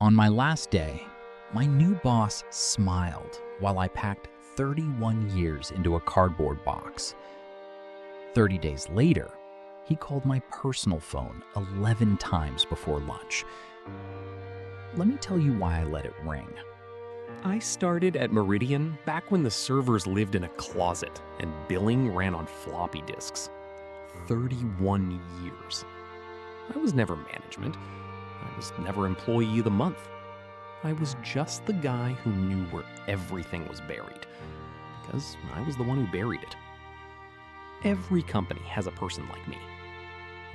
On my last day, my new boss smiled while I packed 31 years into a cardboard box. 30 days later, he called my personal phone 11 times before lunch. Let me tell you why I let it ring. I started at Meridian back when the servers lived in a closet and billing ran on floppy disks. 31 years. I was never management. I was never employee of the month. I was just the guy who knew where everything was buried, because I was the one who buried it. Every company has a person like me.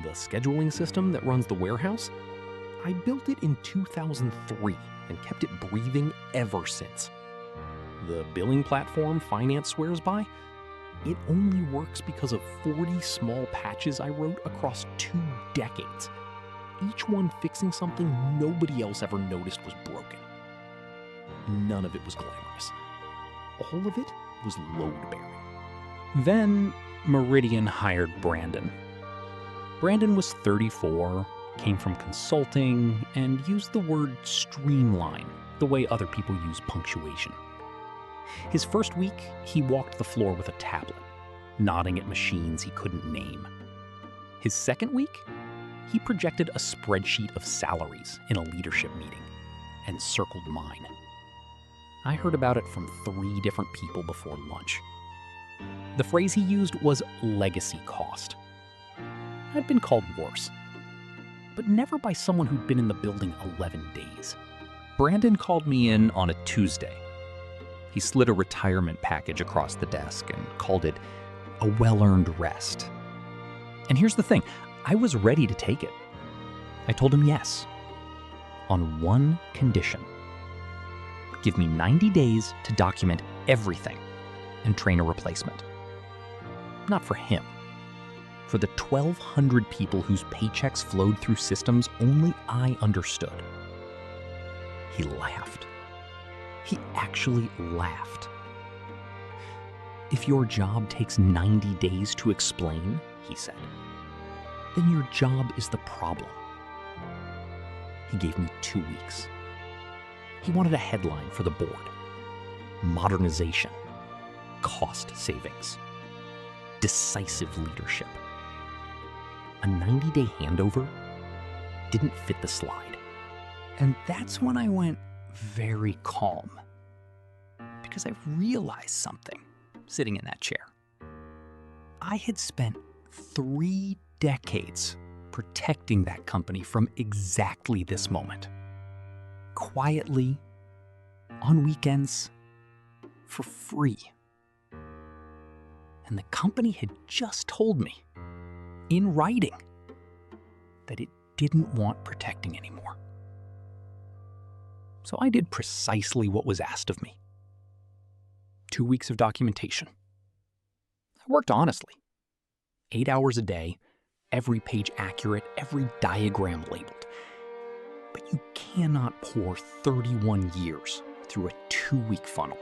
The scheduling system that runs the warehouse, I built it in 2003 and kept it breathing ever since. The billing platform finance swears by, it only works because of 40 small patches I wrote across 2 decades, each one fixing something nobody else ever noticed was broken. None of it was glamorous. All of it was load-bearing. Then Meridian hired Brandon. Brandon was 34, came from consulting, and used the word streamline the way other people use punctuation. His first week, he walked the floor with a tablet, nodding at machines he couldn't name. His second week, he projected a spreadsheet of salaries in a leadership meeting and circled mine. I heard about it from 3 different people before lunch. The phrase he used was legacy cost. I'd been called worse, but never by someone who'd been in the building 11 days. Brandon called me in on a Tuesday. He slid a retirement package across the desk and called it a well-earned rest. And here's the thing, I was ready to take it. I told him yes, on one condition. Give me 90 days to document everything and train a replacement. Not for him. For the 1,200 people whose paychecks flowed through systems only I understood. He laughed. He actually laughed. If your job takes 90 days to explain, he said, then your job is the problem. He gave me 2 weeks. He wanted a headline for the board. Modernization, cost savings, decisive leadership. A 90-day handover didn't fit the slide. And that's when I went very calm, because I realized something sitting in that chair. I had spent 3 decades protecting that company from exactly this moment. Quietly, on weekends, for free. And the company had just told me, in writing, that it didn't want protecting anymore. So I did precisely what was asked of me. 2 weeks of documentation. I worked honestly. 8 hours a day, every page accurate, every diagram labeled. But you cannot pour 31 years through a 2-week funnel.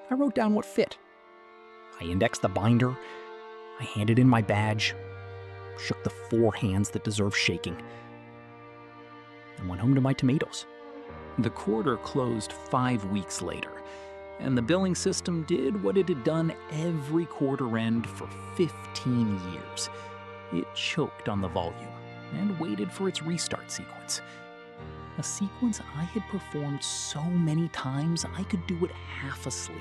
I wrote down what fit. I indexed the binder. I handed in my badge, shook the 4 hands that deserve shaking, and went home to my tomatoes. The quarter closed 5 weeks later, and the billing system did what it had done every quarter end for 15 years. It choked on the volume and waited for its restart sequence. A sequence I had performed so many times I could do it half asleep.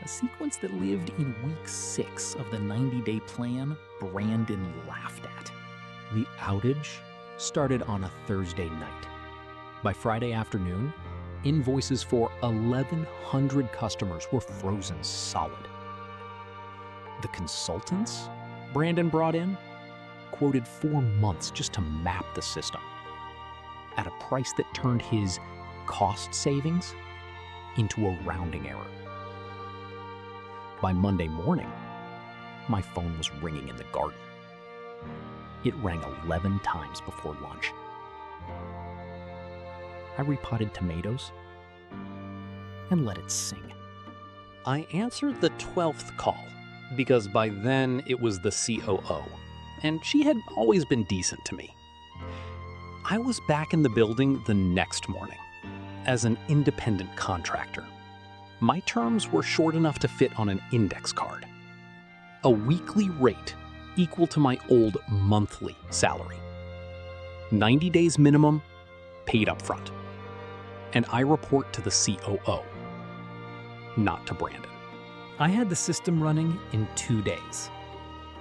A sequence that lived in week 6 of the 90-day plan Brandon laughed at. The outage started on a Thursday night. By Friday afternoon, invoices for 1,100 customers were frozen solid. The consultants Brandon brought in quoted 4 months just to map the system at a price that turned his cost savings into a rounding error. By Monday morning, my phone was ringing in the garden. It rang 11 times before lunch. I repotted tomatoes and let it sing. I answered the 12th call because by then it was the COO, and she had always been decent to me. I was back in the building the next morning as an independent contractor. My terms were short enough to fit on an index card. A weekly rate equal to my old monthly salary. 90 days minimum, paid up front. And I report to the COO, not to Brandon. I had the system running in 2 days.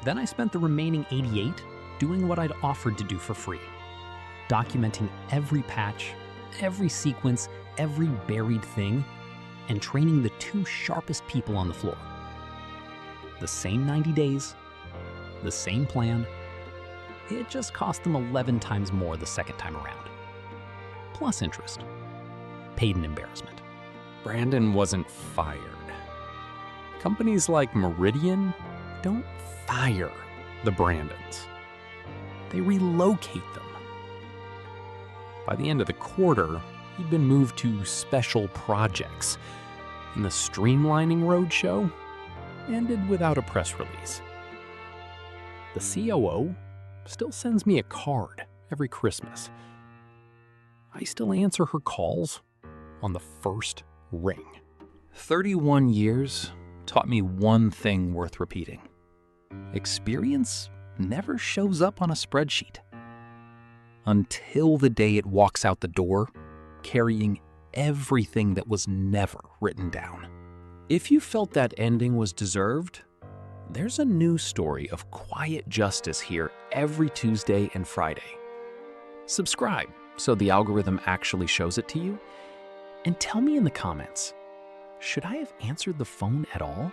Then I spent the remaining 88 doing what I'd offered to do for free, documenting every patch, every sequence, every buried thing, and training the 2 sharpest people on the floor. The same 90 days, the same plan. It just cost them 11 times more the second time around. Plus interest. Paid an embarrassment. Brandon wasn't fired. Companies like Meridian don't fire the Brandons. They relocate them. By the end of the quarter, he'd been moved to special projects, and the Streamlining Roadshow ended without a press release. The COO still sends me a card every Christmas. I still answer her calls on the first ring. 31 years taught me one thing worth repeating. Experience never shows up on a spreadsheet until the day it walks out the door, carrying everything that was never written down. If you felt that ending was deserved, there's a new story of quiet justice here every Tuesday and Friday. Subscribe so the algorithm actually shows it to you, and tell me in the comments, should I have answered the phone at all?